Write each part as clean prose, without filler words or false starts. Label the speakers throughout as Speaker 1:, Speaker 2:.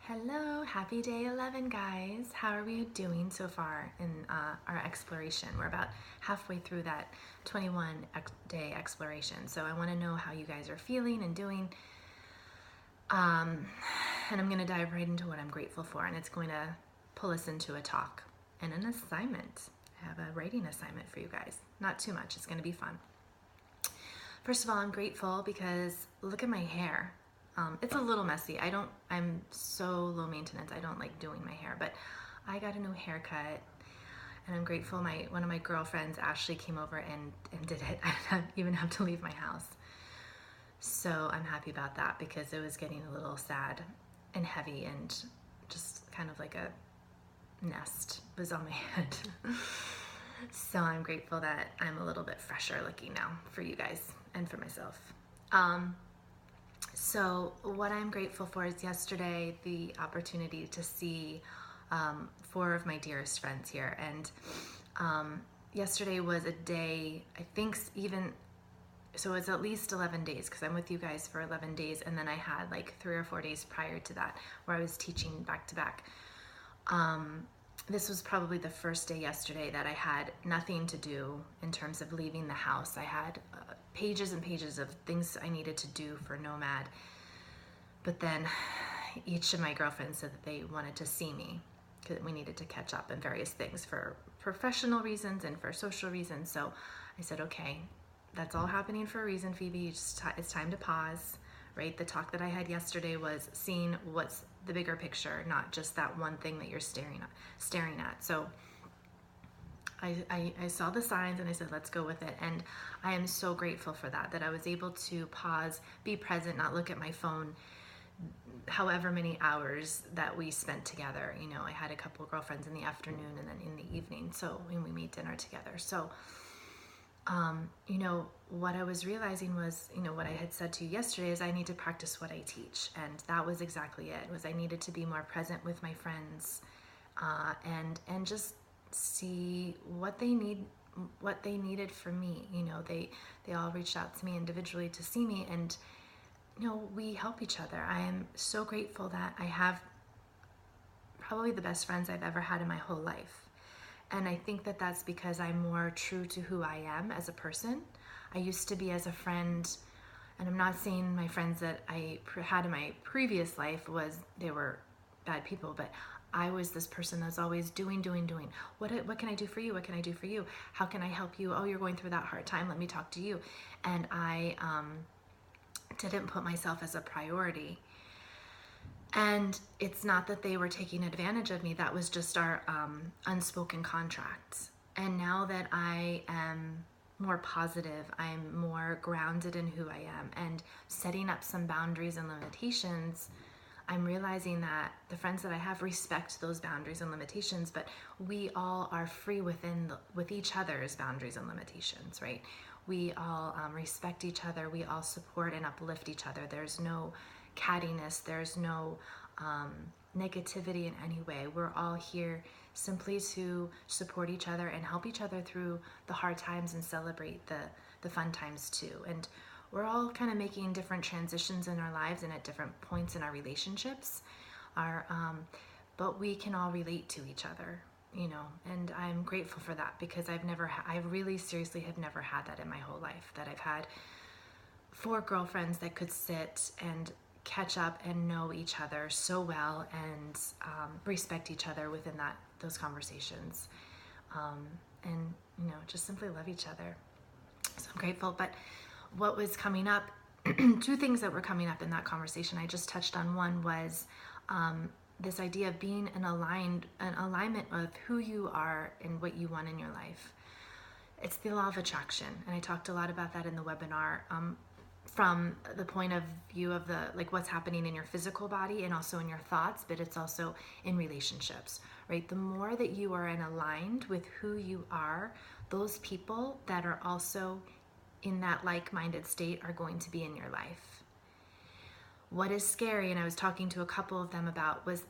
Speaker 1: Hello, happy day 11, guys. How are we doing so far in our exploration? We're about halfway through that 21-day exploration. So I want to know how you guys are feeling and doing. And I'm going to dive right into what I'm grateful for, and it's going to pull us into a talk and an assignment. I have a writing assignment for you guys. Not too much, it's going to be fun. First of all, I'm grateful because look at my hair. It's a little messy. I'm so low maintenance. I don't like doing my hair, but I got a new haircut and I'm grateful one of my girlfriends, Ashley, came over and did it. I didn't even have to leave my house. So I'm happy about that because it was getting a little sad and heavy and just kind of like a nest was on my head. So I'm grateful that I'm a little bit fresher looking now for you guys and for myself. So what I'm grateful for is yesterday the opportunity to see 4 of my dearest friends here, and yesterday was a day, I think so it's at least 11 days because I'm with you guys for 11 days, and then I had like 3 or 4 days prior to that where I was teaching back to back. This was probably the first day yesterday that I had nothing to do in terms of leaving the house. I had pages and pages of things I needed to do for Nomad. But then each of my girlfriends said that they wanted to see me because we needed to catch up in various things for professional reasons and for social reasons. So I said, okay, that's all happening for a reason, Phoebe. It's time to pause, right? The talk that I had yesterday was seeing what's the bigger picture, not just that one thing that you're staring at. So I saw the signs and I said, let's go with it. And I am so grateful for that I was able to pause, be present, not look at my phone however many hours that we spent together. You know, I had a couple of girlfriends in the afternoon and then in the evening. So when we made dinner together. So, you know, what I was realizing was, you know, what I had said to you yesterday is I need to practice what I teach. And that was exactly it, was I needed to be more present with my friends and just see what they needed from me. You know, they all reached out to me individually to see me, and you know, we help each other. I am so grateful that I have probably the best friends I've ever had in my whole life. And I think that that's because I'm more true to who I am as a person. I used to be as a friend, and I'm not saying my friends that I had in my previous life they were bad people, but I was this person that's always doing. What can I do for you? What can I do for you? How can I help you? Oh, you're going through that hard time. Let me talk to you. And I didn't put myself as a priority. And it's not that they were taking advantage of me. That was just our unspoken contracts. And now that I am more positive, I'm more grounded in who I am and setting up some boundaries and limitations, I'm realizing that the friends that I have respect those boundaries and limitations, but we all are free with each other's boundaries and limitations, right? We all respect each other. We all support and uplift each other. There's no cattiness. There's no negativity in any way. We're all here simply to support each other and help each other through the hard times and celebrate the fun times too. And we're all kind of making different transitions in our lives and at different points in our relationships. But we can all relate to each other, you know, and I'm grateful for that because I really seriously have never had that in my whole life, that I've had 4 girlfriends that could sit and catch up and know each other so well and respect each other within those conversations, and you know, just simply love each other. So I'm grateful. But what was coming up, 2 things that were coming up in that conversation, I just touched on. One was this idea of being an alignment of who you are and what you want in your life. It's the law of attraction, and I talked a lot about that in the webinar, from the point of view of what's happening in your physical body and also in your thoughts, but it's also in relationships, right? The more that you are aligned with who you are, those people that are also in that like-minded state are going to be in your life. What is scary, and I was talking to a couple of them about, was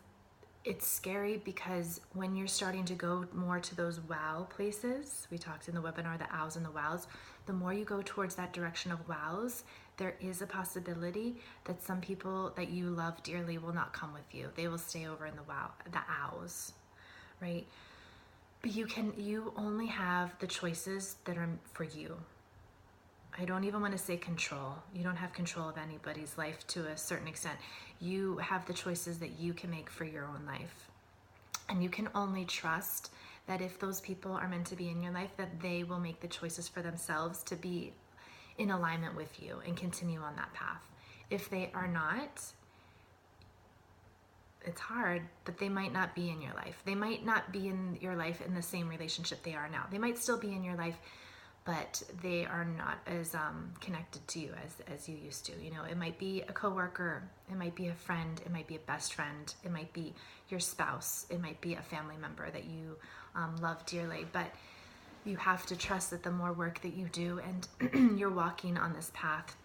Speaker 1: it's scary because when you're starting to go more to those wow places, we talked in the webinar, the ows and the wows, the more you go towards that direction of wows, there is a possibility that some people that you love dearly will not come with you. They will stay over in the ows, right? But you only have the choices that are for you. I don't even want to say control. You don't have control of anybody's life to a certain extent. You have the choices that you can make for your own life. And you can only trust that if those people are meant to be in your life, that they will make the choices for themselves to be in alignment with you and continue on that path. If they are not, it's hard, but they might not be in your life. They might not be in your life in the same relationship they are now. They might still be in your life, but they are not as connected to you as you used to. You know, it might be a coworker, it might be a friend, it might be a best friend, it might be your spouse, it might be a family member that you love dearly. But you have to trust that the more work that you do and you're walking on this path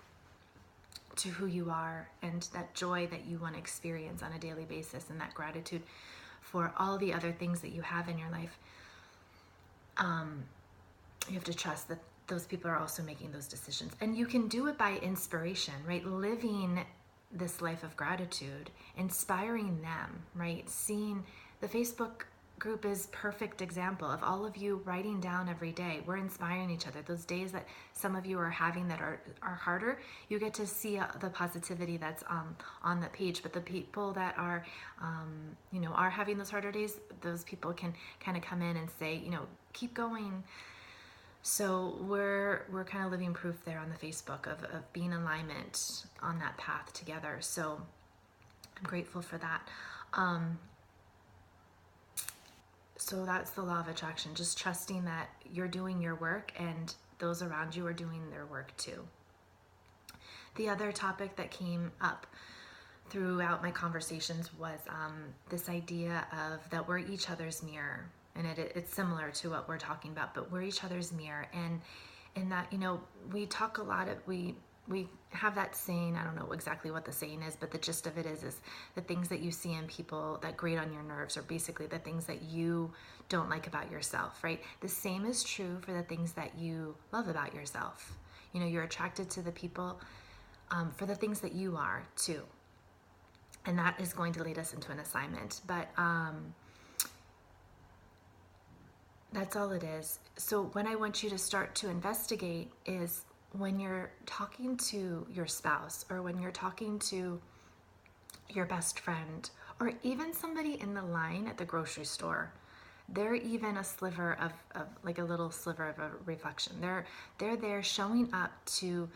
Speaker 1: to who you are and that joy that you want to experience on a daily basis and that gratitude for all the other things that you have in your life, you have to trust that those people are also making those decisions. And you can do it by inspiration, right? Living this life of gratitude, inspiring them, right? Seeing the Facebook group is perfect example of all of you writing down every day. We're inspiring each other. Those days that some of you are having that are harder, you get to see the positivity that's on the page. But the people that are are having those harder days, those people can kind of come in and say, keep going. So we're kind of living proof there on the Facebook of being in alignment on that path together. So I'm grateful for that. So that's the law of attraction, just trusting that you're doing your work and those around you are doing their work too. The other topic that came up throughout my conversations was this idea of that we're each other's mirror. And it's similar to what we're talking about, but we're each other's mirror. And in that, we talk a lot of, we have that saying, I don't know exactly what the saying is, but the gist of it is the things that you see in people that grate on your nerves are basically the things that you don't like about yourself, right? The same is true for the things that you love about yourself. You're attracted to the people for the things that you are too. And that is going to lead us into an assignment. But that's all it is. So when I want you to start to investigate is when you're talking to your spouse or when you're talking to your best friend or even somebody in the line at the grocery store, they're even a sliver of like a little sliver of a reflection. They're there showing up to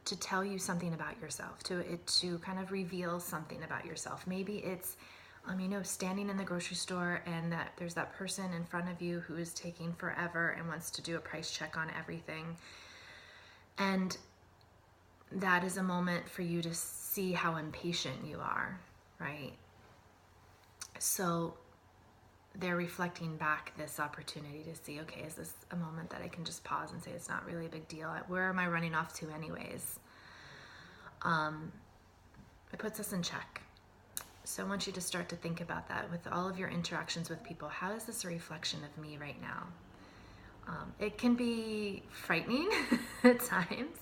Speaker 1: tell you something about yourself, to kind of reveal something about yourself. Maybe it's standing in the grocery store and that there's that person in front of you who is taking forever and wants to do a price check on everything. And that is a moment for you to see how impatient you are, right? So they're reflecting back this opportunity to see, okay, is this a moment that I can just pause and say, it's not really a big deal. Where am I running off to anyways? It puts us in check. So I want you to start to think about that with all of your interactions with people. How is this a reflection of me right now? It can be frightening at times,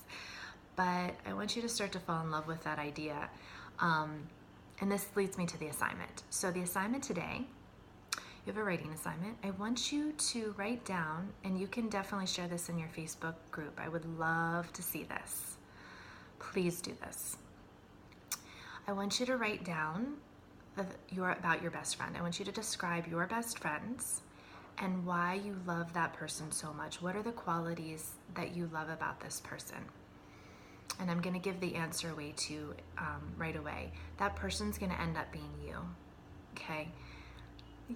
Speaker 1: but I want you to start to fall in love with that idea. And this leads me to the assignment. So the assignment today, you have a writing assignment. I want you to write down, and you can definitely share this in your Facebook group. I would love to see this. Please do this. I want you to write down about your best friend. I want you to describe your best friends and why you love that person so much. What are the qualities that you love about this person? And I'm going to give the answer away to right away. That person's going to end up being you. Okay?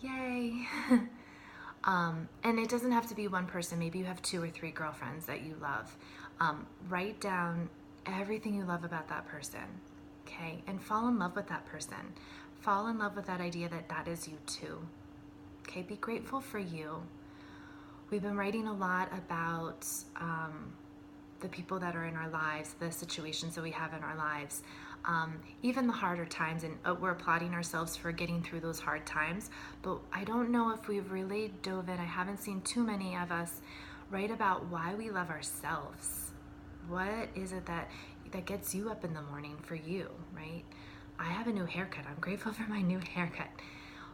Speaker 1: Yay! And it doesn't have to be one person. Maybe you have 2 or 3 girlfriends that you love. Write down everything you love about that person. Okay? And fall in love with that person. Fall in love with that idea that that is you too. Okay, be grateful for you. We've been writing a lot about the people that are in our lives, the situations that we have in our lives, even the harder times, and we're applauding ourselves for getting through those hard times. But I don't know if we've really dove in. I haven't seen too many of us write about why we love ourselves. What is it that that gets you up in the morning for you, right? I have a new haircut. I'm grateful for my new haircut.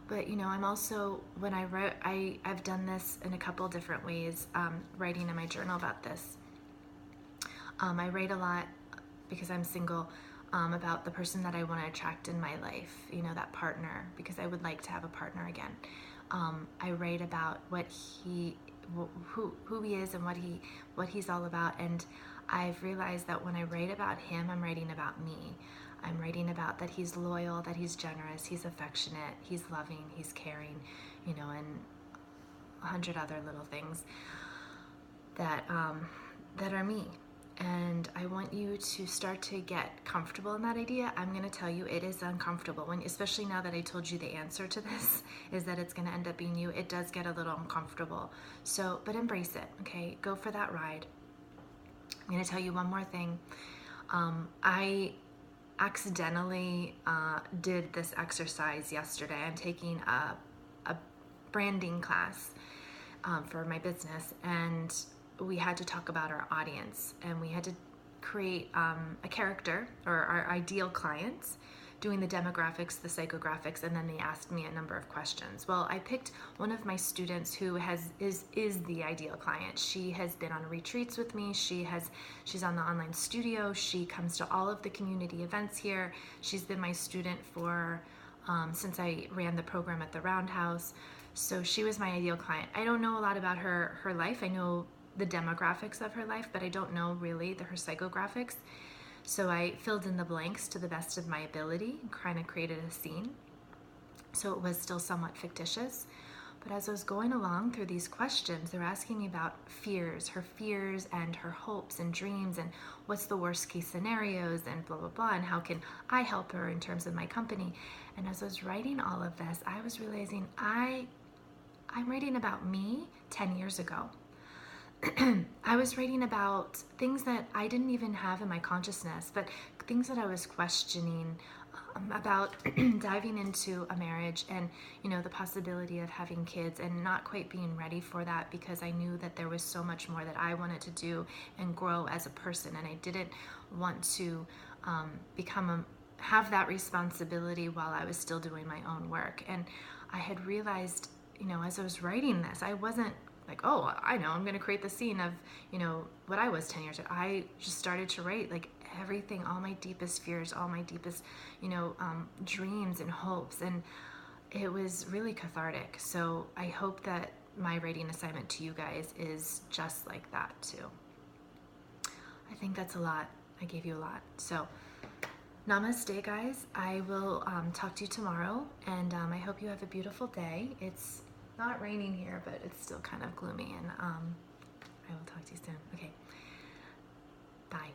Speaker 1: But I'm also, when I wrote, I've done this in a couple different ways, writing in my journal about this. I write a lot because I'm single, about the person that I want to attract in my life, that partner, because I would like to have a partner again. I write about who he is and what he's all about, and I've realized that when I write about him, I'm writing about me. I'm writing about that he's loyal, that he's generous, he's affectionate, he's loving, he's caring, and 100 other little things that are me. And I want you to start to get comfortable in that idea. I'm going to tell you it is uncomfortable, especially now that I told you the answer to this is that it's going to end up being you. It does get a little uncomfortable. So, but embrace it, okay? Go for that ride. I'm going to tell you one more thing. I accidentally did this exercise yesterday. I'm taking a branding class for my business, and we had to talk about our audience, and we had to create a character or our ideal clients, doing the demographics, the psychographics, and then they asked me a number of questions. Well, I picked one of my students who is the ideal client. She has been on retreats with me. She's on the online studio. She comes to all of the community events here. She's been my student for since I ran the program at the Roundhouse. So she was my ideal client. I don't know a lot about her life. I know the demographics of her life, but I don't know really her psychographics. So I filled in the blanks to the best of my ability, kind of created a scene. So it was still somewhat fictitious. But as I was going along through these questions, they were asking me about her fears and her hopes and dreams, and what's the worst case scenarios, and blah, blah, blah, and how can I help her in terms of my company. And as I was writing all of this, I was realizing I'm writing about me 10 years ago. I was writing about things that I didn't even have in my consciousness, but things that I was questioning about diving into a marriage and, the possibility of having kids, and not quite being ready for that because I knew that there was so much more that I wanted to do and grow as a person, and I didn't want to have that responsibility while I was still doing my own work. And I had realized, as I was writing this, I wasn't like, oh, I know, I'm going to create the scene of, what I was 10 years ago. I just started to write like everything, all my deepest fears, all my deepest, dreams and hopes. And it was really cathartic. So I hope that my writing assignment to you guys is just like that too. I think that's a lot. I gave you a lot. So namaste, guys. I will talk to you tomorrow, and I hope you have a beautiful day. It's not raining here, but it's still kind of gloomy, and I will talk to you soon. Okay, bye.